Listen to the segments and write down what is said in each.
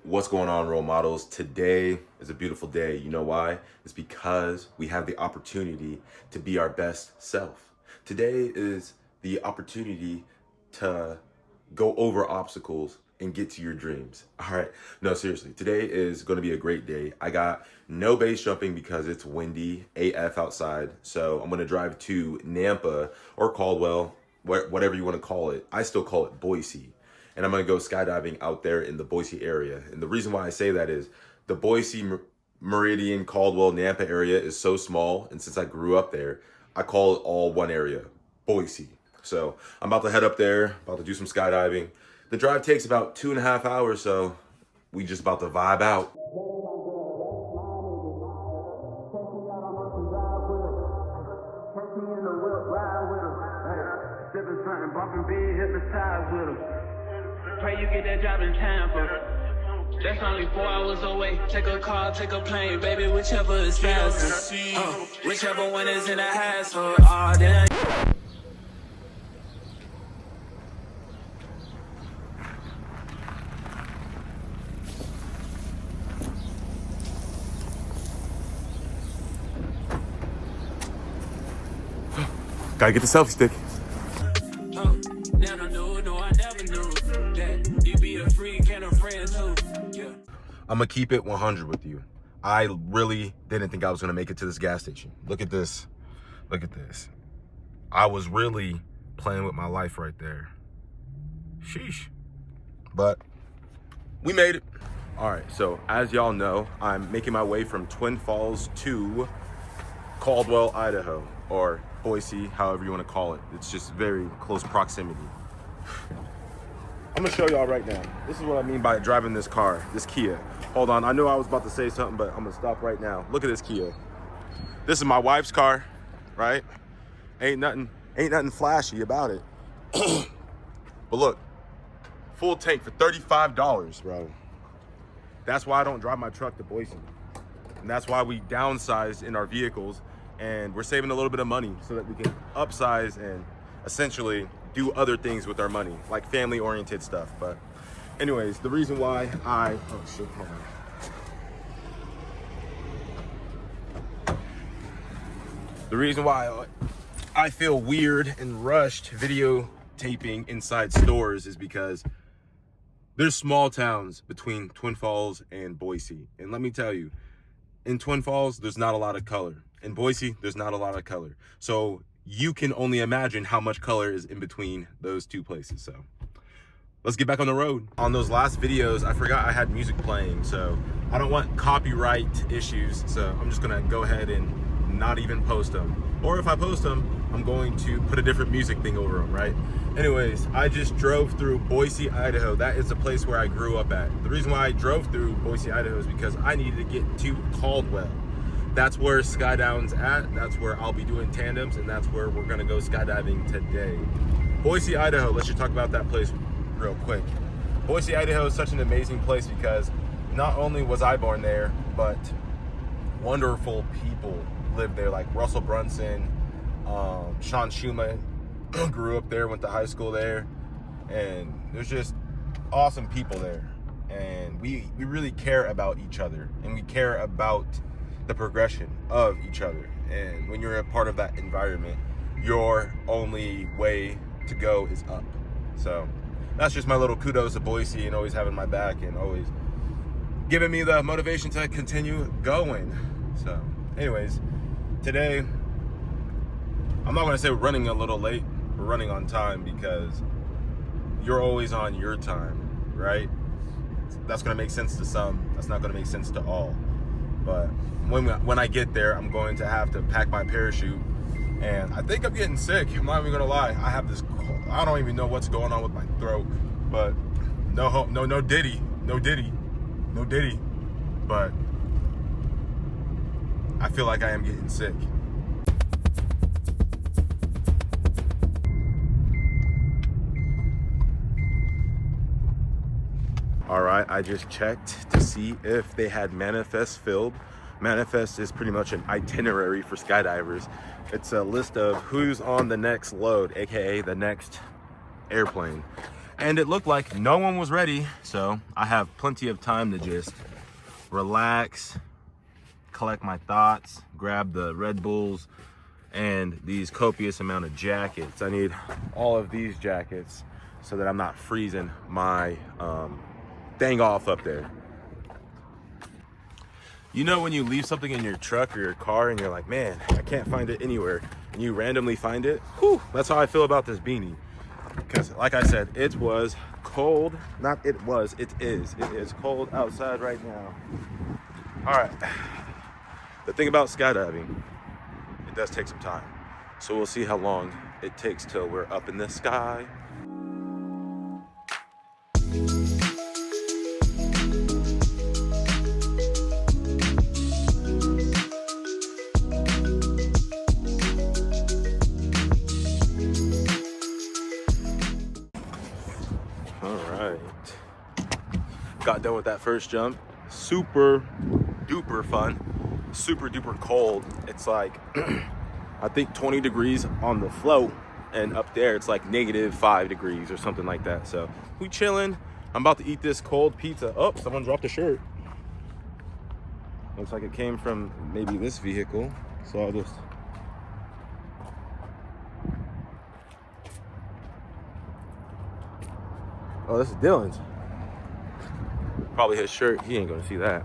What's going on, role models? Today is a beautiful day. You know why? It's because we have the opportunity to be our best self. Today is the opportunity to go over obstacles and get to your dreams. All right. No, seriously, today is going to be a great day. I got no base jumping because it's windy AF outside. So I'm going to drive to Nampa or Caldwell, whatever you want to call it. I still call it Boise. And I'm going to go skydiving out there in the Boise area. And the reason why I say that is the Boise, Meridian, Caldwell, Nampa area is so small. And since I grew up there, I call it all one area, Boise. So I'm about to head up there, about to do some skydiving. The drive takes about 2.5 hours, so we just about to vibe out. Pray you get that job in Tampa. That's only 4 hours away. Take a car, take a plane, baby, whichever is faster. Whichever one is in the hassle. Oh, then Gotta get the selfie stick. I'm gonna keep it 100 with you. I really didn't think I was gonna make it to this gas station. Look at this. Look at this. I was really playing with my life right there. Sheesh. But we made it. All right, so as y'all know, I'm making my way from Twin Falls to Caldwell, Idaho, or Boise, however you want to call it. It's just very close proximity. I'm gonna show y'all right now. This is what I mean by driving this car, this Kia. Hold on, I know I was about to say something, but I'm gonna stop right now. Look at this Kia. This is my wife's car, right? Ain't nothing flashy about it. But look, full tank for $35, bro. That's why I don't drive my truck to Boise. And that's why we downsized in our vehicles, and we're saving a little bit of money so that we can upsize and essentially do other things with our money, like family-oriented stuff. But anyways, the reason why oh shit, hold on. The reason why I feel weird and rushed videotaping inside stores is because there's small towns between Twin Falls and Boise. And let me tell you, in Twin Falls, there's not a lot of color. In Boise, there's not a lot of color. So you can only imagine how much color is in between those two places. So let's get back on the road. On those last videos, I forgot I had music playing, so I don't want copyright issues. So I'm just gonna go ahead and not even post them. Or if I post them, I'm going to put a different music thing over them, right? Anyways, I just drove through Boise, Idaho. That is the place where I grew up at. The reason why I drove through Boise, Idaho is because I needed to get to Caldwell. That's where Skydiving's at. That's where I'll be doing tandems, and that's where we're gonna go skydiving today. Boise, Idaho, let's just talk about that place real quick. Boise, Idaho is such an amazing place because not only was I born there, but wonderful people live there, like Russell Brunson, Sean Schumann grew up there, went to high school there, and there's just awesome people there. And we really care about each other, and we care about the progression of each other. And when you're a part of that environment, your only way to go is up. So that's just my little kudos to Boise, and always having my back and always giving me the motivation to continue going. So anyways, today I'm not gonna say we're running a little late, we're running on time, because you're always on your time, right? That's gonna make sense to some, that's not gonna make sense to all. But when I get there, I'm going to have to pack my parachute, and I think I'm getting sick. I'm not even gonna lie. I have this, I don't even know what's going on with my throat, but no diddy. But I feel like I am getting sick. All right, I just checked to see if they had manifest filled. Manifest is pretty much an itinerary for skydivers. It's a list of who's on the next load, AKA the next airplane. And it looked like no one was ready, so I have plenty of time to just relax, collect my thoughts, grab the Red Bulls and these copious amount of jackets. I need all of these jackets so that I'm not freezing my thing off up there. You know when you leave something in your truck or your car and you're like, man, I can't find it anywhere, and you randomly find it? Whew, that's how I feel about this beanie. Because like I said, it was cold. Not it was, it is. It is cold outside right now. All right. The thing about skydiving, it does take some time. So we'll see how long it takes till we're up in the sky. Got done with that first jump. Super duper fun, super duper cold. It's like I think 20 degrees on the float, and up there it's like -5 degrees or something like that. So we chilling. I'm about to eat this cold pizza. Oh, someone dropped a shirt. Looks like it came from maybe this vehicle, so I'll just oh, this is Dylan's. Probably his shirt. He ain't gonna see that.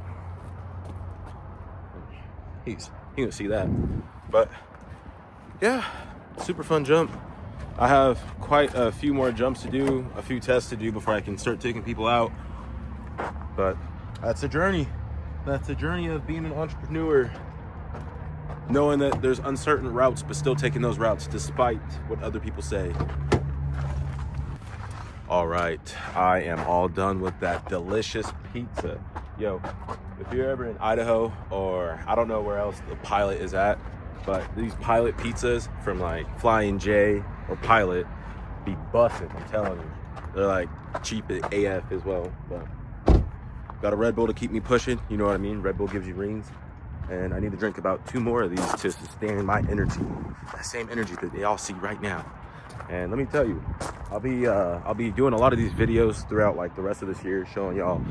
He gonna see that. But yeah, super fun jump. I have quite a few more jumps to do, a few tests to do before I can start taking people out. But that's a journey. That's a journey of being an entrepreneur. Knowing that there's uncertain routes, but still taking those routes despite what other people say. All right, I am all done with that delicious pizza. Yo, if you're ever in Idaho, or I don't know where else the Pilot is at, but these Pilot pizzas from like Flying J or Pilot be busted, I'm telling you. They're like cheap at AF as well, but got a Red Bull to keep me pushing, you know what I mean? Red Bull gives you rings, and I need to drink about 2 more of these to sustain my energy. That same energy that they all see right now. And let me tell you, I'll be doing a lot of these videos throughout like the rest of this year, showing y'all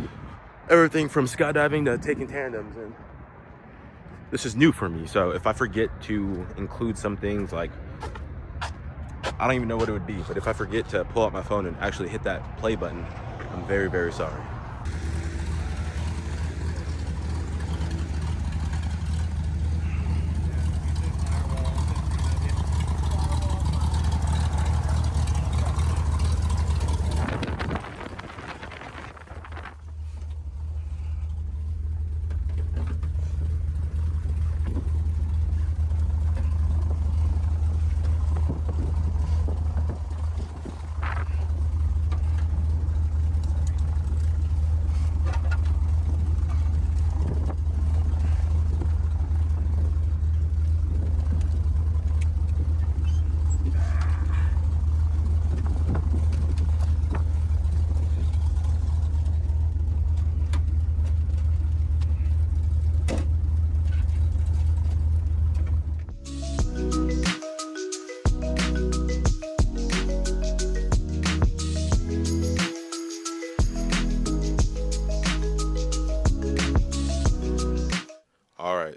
everything from skydiving to taking tandems, and this is new for me. So if I forget to include some things, like I don't even know what it would be, but if I forget to pull out my phone and actually hit that play button, I'm very, very sorry.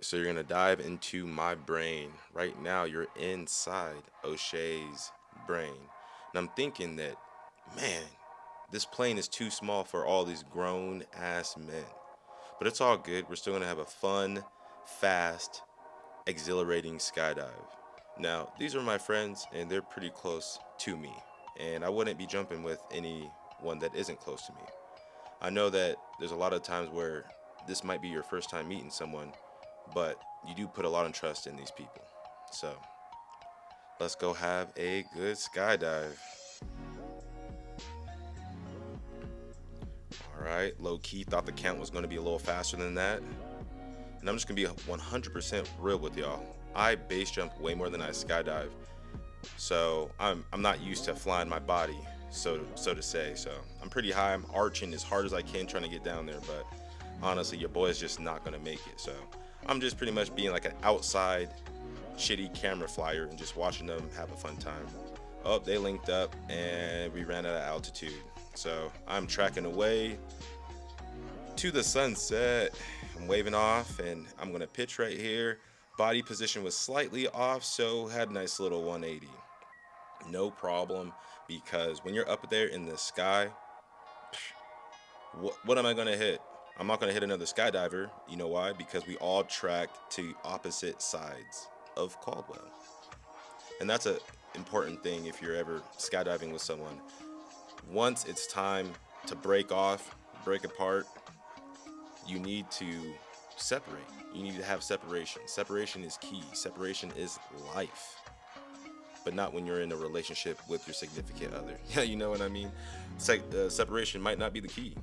So you're gonna dive into my brain. Right now you're inside O'Shea's brain. And I'm thinking that, man, this plane is too small for all these grown ass men. But it's all good. We're still gonna have a fun, fast, exhilarating skydive. Now, these are my friends and they're pretty close to me. And I wouldn't be jumping with anyone that isn't close to me. I know that there's a lot of times where this might be your first time meeting someone, but you do put a lot of trust in these people. So let's go have a good skydive. All right, low key, thought the count was going to be a little faster than that. And I'm just going to be 100% real with y'all. I base jump way more than I skydive. So I'm not used to flying my body, so to say. So I'm pretty high. I'm arching as hard as I can trying to get down there, but honestly, your boy's just not going to make it. So I'm just pretty much being like an outside shitty camera flyer and just watching them have a fun time. Oh, they linked up and we ran out of altitude. So I'm tracking away to the sunset. I'm waving off, and I'm gonna pitch right here. Body position was slightly off, so had a nice little 180. No problem, because when you're up there in the sky, what am I gonna hit? I'm not gonna hit another skydiver. You know why? Because we all tracked to opposite sides of Caldwell, and that's a important thing if you're ever skydiving with someone. Once it's time to break off, break apart, you need to separate. You need to have separation. Separation is key. Separation is life. But not when you're in a relationship with your significant other. Yeah, you know what I mean? Separation might not be the key.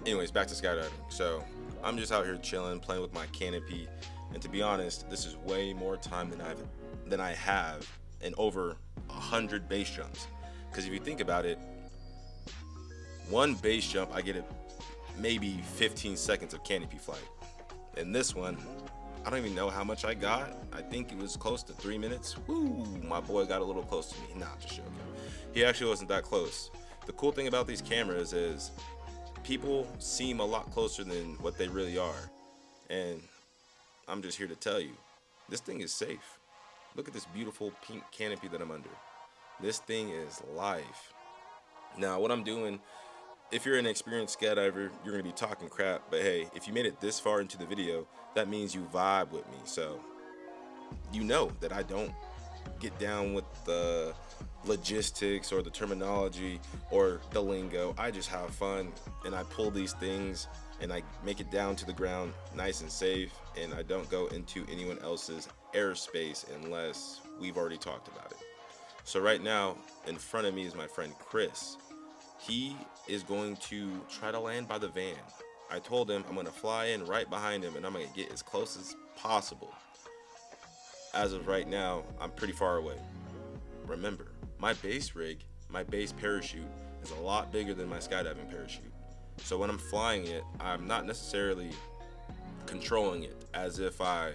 Anyways, back to skydiving. So I'm just out here chilling, playing with my canopy. And to be honest, this is way more time than I have in over 100 base jumps. Because if you think about it, one base jump, I get it maybe 15 seconds of canopy flight. And this one, I don't even know how much I got. I think it was close to 3 minutes. Woo, my boy got a little close to me. Nah, just joking. He actually wasn't that close. The cool thing about these cameras is people seem a lot closer than what they really are. And I'm just here to tell you, this thing is safe. Look at this beautiful pink canopy that I'm under. This thing is life. Now, what I'm doing, if you're an experienced skydiver, you're going to be talking crap. But hey, if you made it this far into the video, that means you vibe with me. So you know that I don't get down with the logistics or the terminology or the lingo. I just have fun, and I pull these things and I make it down to the ground nice and safe, and I don't go into anyone else's airspace unless we've already talked about it. So right now in front of me is my friend Chris. He is going to try to land by the van. I told him I'm going to fly in right behind him, and I'm going to get as close as possible. As of right now, I'm pretty far away. Remember, my base rig, my base parachute is a lot bigger than my skydiving parachute. So when I'm flying it, I'm not necessarily controlling it as if I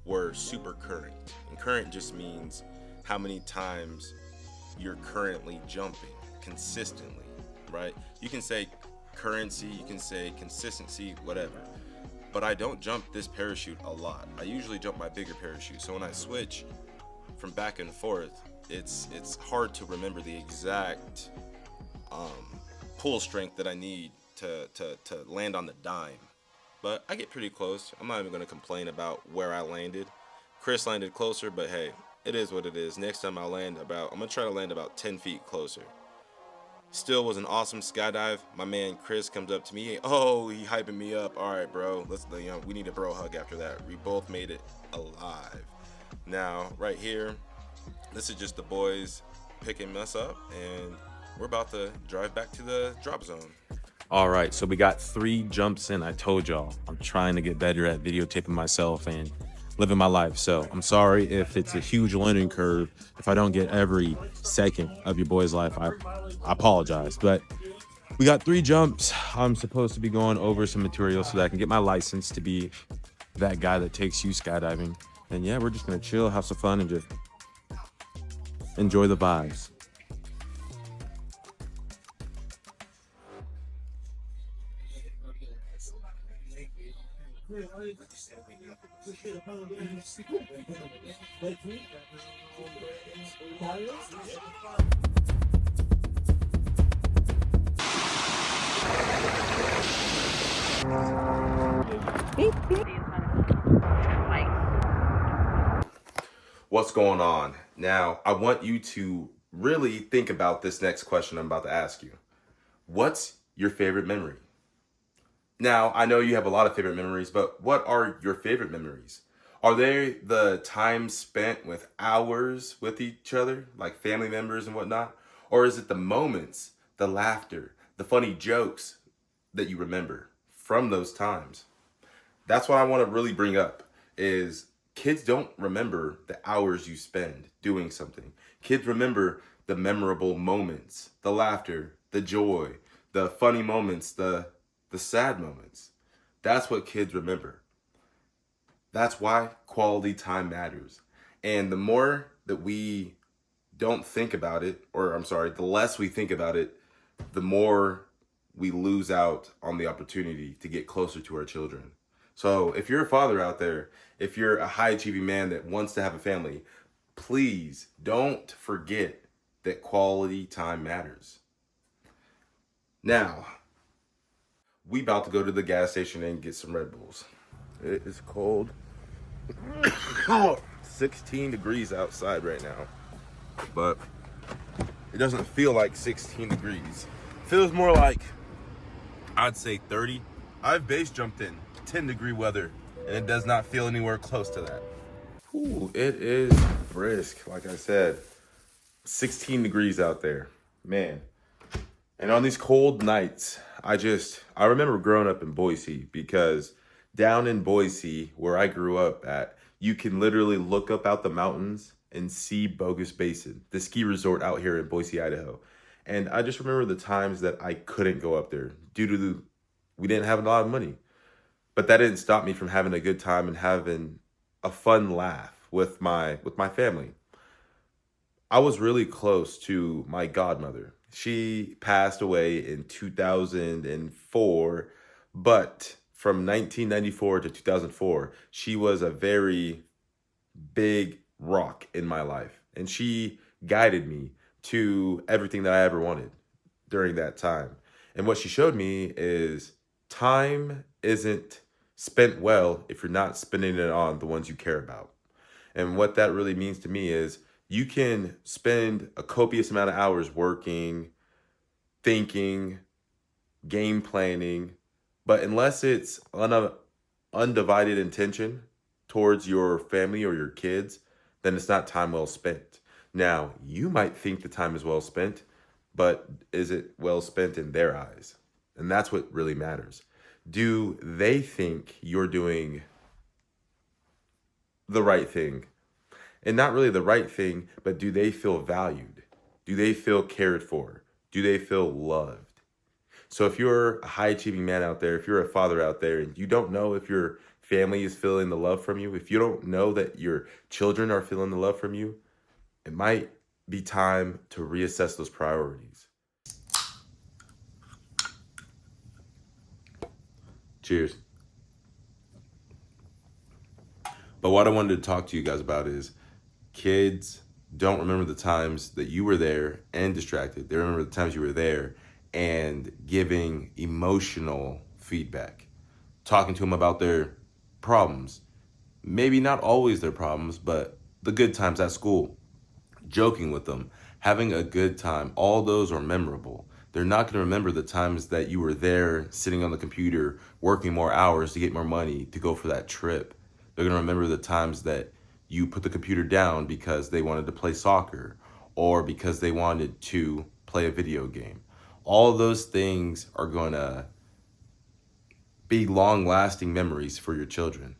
were super current. And current just means how many times you're currently jumping consistently, right? You can say currency, you can say consistency, whatever. But I don't jump this parachute a lot. I usually jump my bigger parachute. So when I switch from back and forth, it's hard to remember the exact pull strength that I need to land on the dime. But I get pretty close. I'm not even going to complain about where I landed. Chris landed closer, but hey, it is what it is. Next time I'm going to try to land about 10 feet closer. Still was an awesome skydive. My man Chris comes up to me. Oh, he hyping me up. All right, bro. We need a bro hug after that. We both made it alive. Now, right here, this is just the boys picking us up, and we're about to drive back to the drop zone. All right, so we got 3 jumps in. I told y'all I'm trying to get better at videotaping myself and living my life. So I'm sorry if it's a huge learning curve. If I don't get every second of your boy's life, I apologize. But we got 3 jumps. I'm supposed to be going over some material so that I can get my license to be that guy that takes you skydiving. And yeah, we're just gonna chill, have some fun, and just enjoy the vibes. What's going on? Now, I want you to really think about this next question I'm about to ask you. What's your favorite memory? Now, I know you have a lot of favorite memories, but what are your favorite memories? Are they the time spent with hours with each other, like family members and whatnot? Or is it the moments, the laughter, the funny jokes that you remember from those times? That's what I want to really bring up is kids don't remember the hours you spend doing something. Kids remember the memorable moments, the laughter, the joy, the funny moments, the sad moments. That's what kids remember. That's why quality time matters. And the more that we don't think about it, the less we think about it, the more we lose out on the opportunity to get closer to our children. So if you're a father out there, if you're a high achieving man that wants to have a family, please don't forget that quality time matters. Now, we about to go to the gas station and get some Red Bulls. It is cold. 16 degrees outside right now. But it doesn't feel like 16 degrees. It feels more like, I'd say 30. I've base jumped in 10-degree weather, and it does not feel anywhere close to that. Ooh, it is brisk, like I said. 16 degrees out there, man. And on these cold nights, I remember growing up in Boise, because down in Boise, where I grew up at, you can literally look up out the mountains and see Bogus Basin, the ski resort out here in Boise, Idaho. And I just remember the times that I couldn't go up there due to we didn't have a lot of money. But that didn't stop me from having a good time and having a fun laugh with my family. I was really close to my godmother. She passed away in 2004, but from 1994 to 2004, she was a very big rock in my life. And she guided me to everything that I ever wanted during that time. And what she showed me is time isn't spent well if you're not spending it on the ones you care about. And what that really means to me is you can spend a copious amount of hours working, thinking, game planning, but unless it's undivided intention towards your family or your kids, then it's not time well spent. Now, you might think the time is well spent, but is it well spent in their eyes? And that's what really matters. Do they think you're doing the right thing? And not really the right thing, but do they feel valued? Do they feel cared for? Do they feel loved? So if you're a high achieving man out there, if you're a father out there, and you don't know if your family is feeling the love from you, if you don't know that your children are feeling the love from you, it might be time to reassess those priorities. Cheers. But what I wanted to talk to you guys about is kids don't remember the times that you were there and distracted. They remember the times you were there and giving emotional feedback, talking to them about their problems. Maybe not always their problems, but the good times at school, joking with them, having a good time. All those are memorable. They're not going to remember the times that you were there sitting on the computer, working more hours to get more money to go for that trip. They're going to remember the times that you put the computer down because they wanted to play soccer or because they wanted to play a video game. All of those things are going to be long-lasting memories for your children.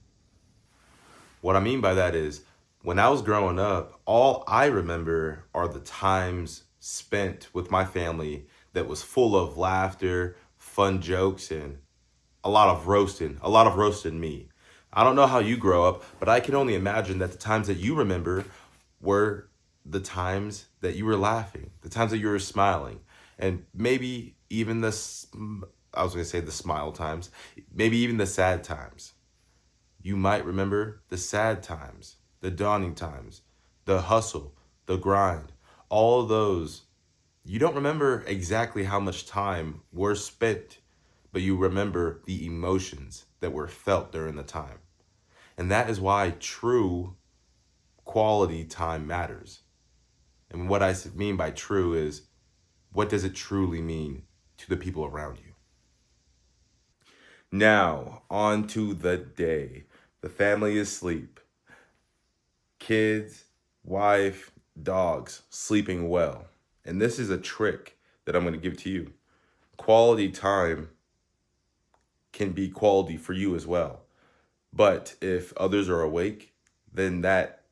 What I mean by that is, when I was growing up, all I remember are the times spent with my family that was full of laughter, fun jokes, and a lot of roasted meat. I don't know how you grow up, but I can only imagine that the times that you remember were the times that you were laughing, the times that you were smiling, and maybe even the smile times, maybe even the sad times. You might remember the sad times, the dawning times, the hustle, the grind, all of those. You don't remember exactly how much time was spent, but you remember the emotions that were felt during the time. And that is why true quality time matters. And what I mean by true is, what does it truly mean to the people around you? Now, on to the day. The family is asleep. Kids, wife, dogs, sleeping well. And this is a trick that I'm going to give to you. Quality time can be quality for you as well. But if others are awake, then that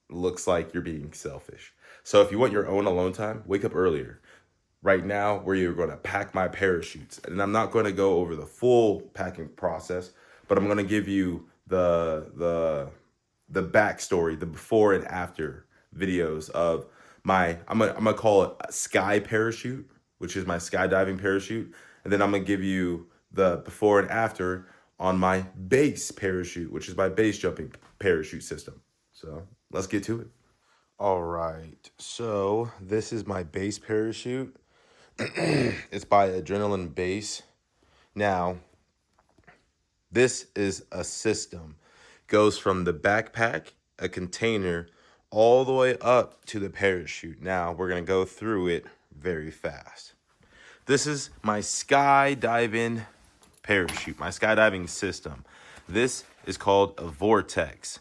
looks like you're being selfish. So if you want your own alone time, wake up earlier. Right now, we're going to pack my parachutes. And I'm not going to go over the full packing process, but I'm going to give you the backstory, the before and after videos of I'm gonna call it a sky parachute which is my skydiving parachute. And then I'm gonna give you the before and after on my base parachute, which is my base jumping parachute system. So let's get to it. All right, so this is my base parachute. It's by Adrenaline Base. Now, this is a system. Goes from the backpack, a container, all the way up to the parachute. Now, we're gonna go through it very fast. This is my skydiving parachute, my skydiving system. This is called a Vortex.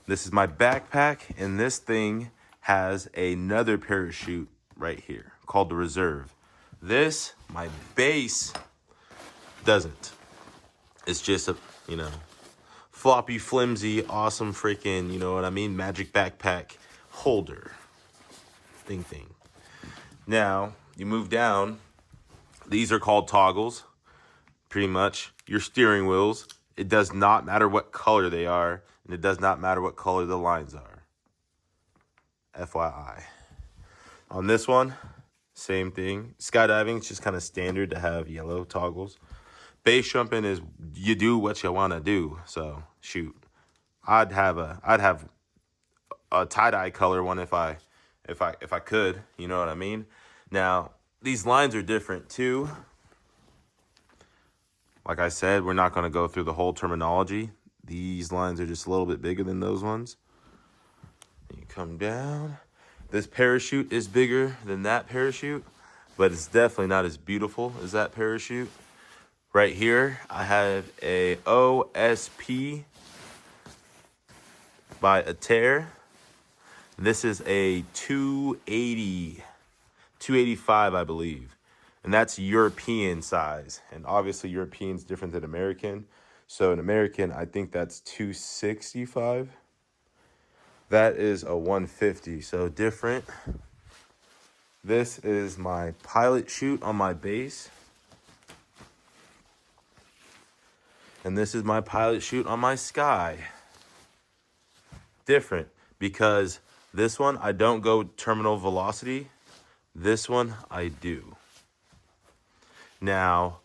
This is my backpack, and this thing has another parachute right here called the Reserve. This, my base, doesn't. It's just a, floppy, flimsy, awesome freaking, you know what I mean, magic backpack holder thing. Now, you move down. These are called toggles, pretty much. Your steering wheels. It does not matter what color they are, and it does not matter what color the lines are. FYI. On this one, same thing. Skydiving, it's just kind of standard to have yellow toggles. Base jumping is you do what you want to do. So shoot, I'd have a tie-dye color one if I could. You know what I mean? Now these lines are different too. Like I said, we're not going to go through the whole terminology. These lines are just a little bit bigger than those ones. You come down. This parachute is bigger than that parachute, but it's definitely not as beautiful as that parachute. Right here, I have a OSP by Ater. This is a 285, I believe. And that's European size. And obviously European's different than American. So in American, I think that's 265. That is a 150, so different. This is my pilot chute on my base. And this is my pilot chute on my Sky. Different, because this one, I don't go terminal velocity. This one, I do. Now,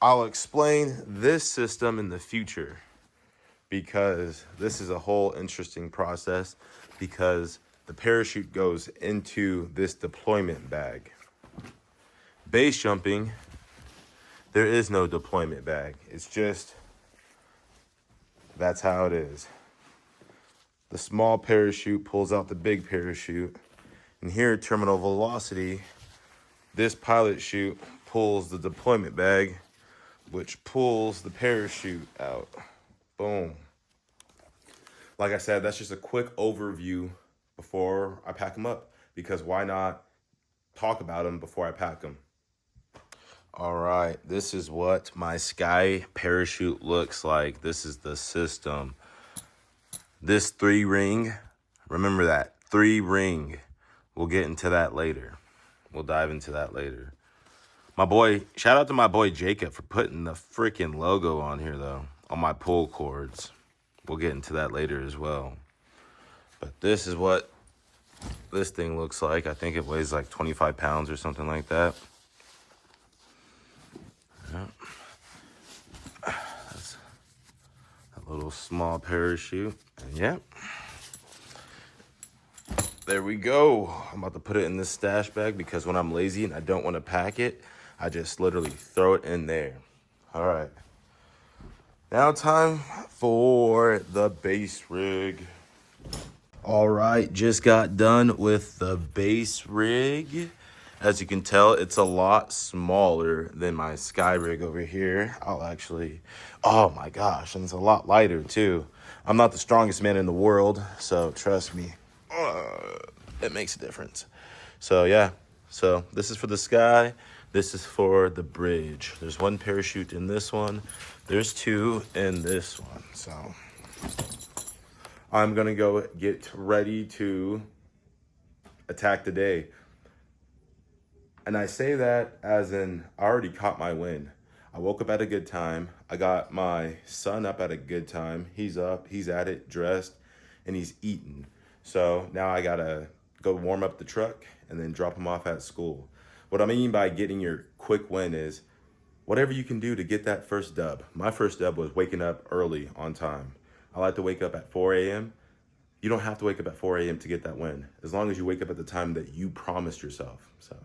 I'll explain this system in the future, because this is a whole interesting process, because the parachute goes into this deployment bag. Base jumping, there is no deployment bag. It's just, that's how it is. The small parachute pulls out the big parachute. And here at terminal velocity, this pilot chute pulls the deployment bag, which pulls the parachute out. Boom. Like I said, that's just a quick overview before I pack them up, because why not talk about them before I pack them? All right, this is what my Sky parachute looks like. This is the system. This 3-ring, remember that, 3-ring. We'll get into that later. We'll dive into that later. Shout out to my boy Jacob for putting the freaking logo on here, though, on my pull cords. We'll get into that later as well. But this is what this thing looks like. I think it weighs like 25 pounds or something like that. Yep. That's a little small parachute. And yep. There we go. I'm about to put it in this stash bag, because when I'm lazy and I don't want to pack it, I just literally throw it in there. All right. Now time for the base rig. All right, just got done with the base rig. As you can tell, it's a lot smaller than my Sky rig over here. Oh my gosh, and it's a lot lighter too. I'm not the strongest man in the world, so trust me, it makes a difference. So yeah, so this is for the Sky. This is for the bridge. There's 1 parachute in this one. There's 2 in this one. So I'm gonna go get ready to attack the day. And I say that as in, I already caught my win. I woke up at a good time. I got my son up at a good time. He's up, he's at it, dressed, and he's eating. So now I gotta go warm up the truck, and then drop them off at school. What I mean by getting your quick win is whatever you can do to get that first dub. My first dub was waking up early on time. I like to wake up at 4 a.m. You don't have to wake up at 4 a.m. to get that win, as long as you wake up at the time that you promised yourself. So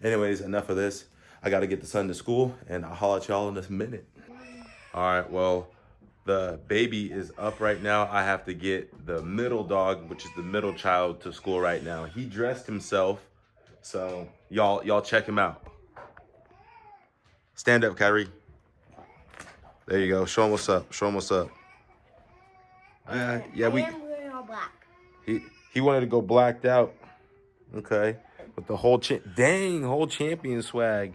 anyways, enough of this. I got to get the son to school, and I'll holler at y'all in a minute. All right, well, the baby is up right now. I have to get the middle dog, which is the middle child, to school right now. He dressed himself, so y'all check him out. Stand up, Kyrie. There you go. Show him what's up. Show him what's up. Yeah, we. Black. He wanted to go blacked out. Okay, with the whole whole champion swag,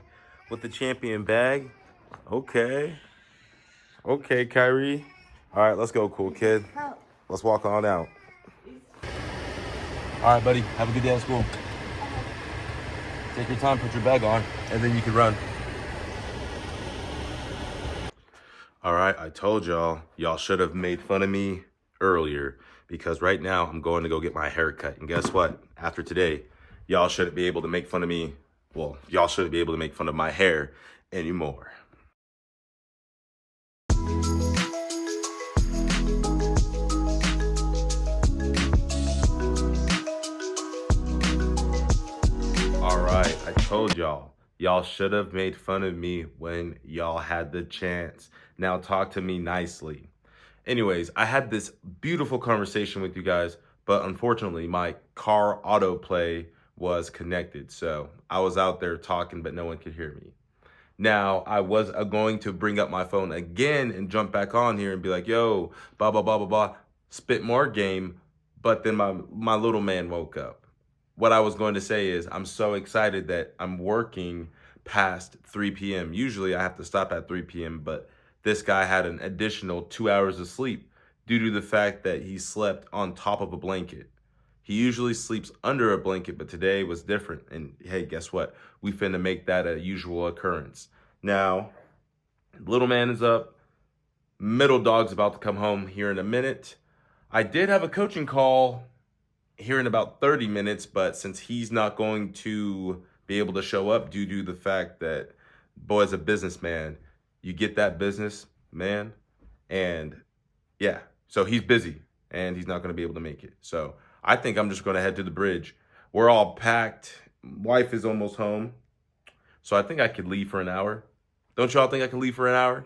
with the champion bag. Okay, Kyrie. All right, let's go, cool kid. Let's walk on out. All right, buddy. Have a good day at school. Take your time, put your bag on, and then you can run. All right, I told y'all should have made fun of me earlier, because right now I'm going to go get my hair cut. And guess what? After today, y'all shouldn't be able to make fun of me. Well, y'all shouldn't be able to make fun of my hair anymore. All right, I told y'all should have made fun of me when y'all had the chance. Now talk to me nicely. Anyways, I had this beautiful conversation with you guys, but unfortunately my car autoplay was connected. So I was out there talking, but no one could hear me. Now, I was going to bring up my phone again and jump back on here and be like, yo, blah, blah, blah, blah, blah, spit more game. But then my little man woke up. What I was going to say is I'm so excited that I'm working past 3 p.m. Usually I have to stop at 3 p.m., but this guy had an additional 2 hours of sleep due to the fact that he slept on top of a blanket. He usually sleeps under a blanket, but today was different. And hey, guess what? We finna make that a usual occurrence. Now, little man is up. Middle dog's about to come home here in a minute. I did have a coaching call here in about 30 minutes, but since he's not going to be able to show up due to the fact that boy's a businessman, you get that business, man, and yeah, so he's busy and he's not going to be able to make it. So I think I'm just going to head to the bridge. We're all packed. Wife is almost home. So I think I could leave for an hour. Don't y'all think I can leave for an hour?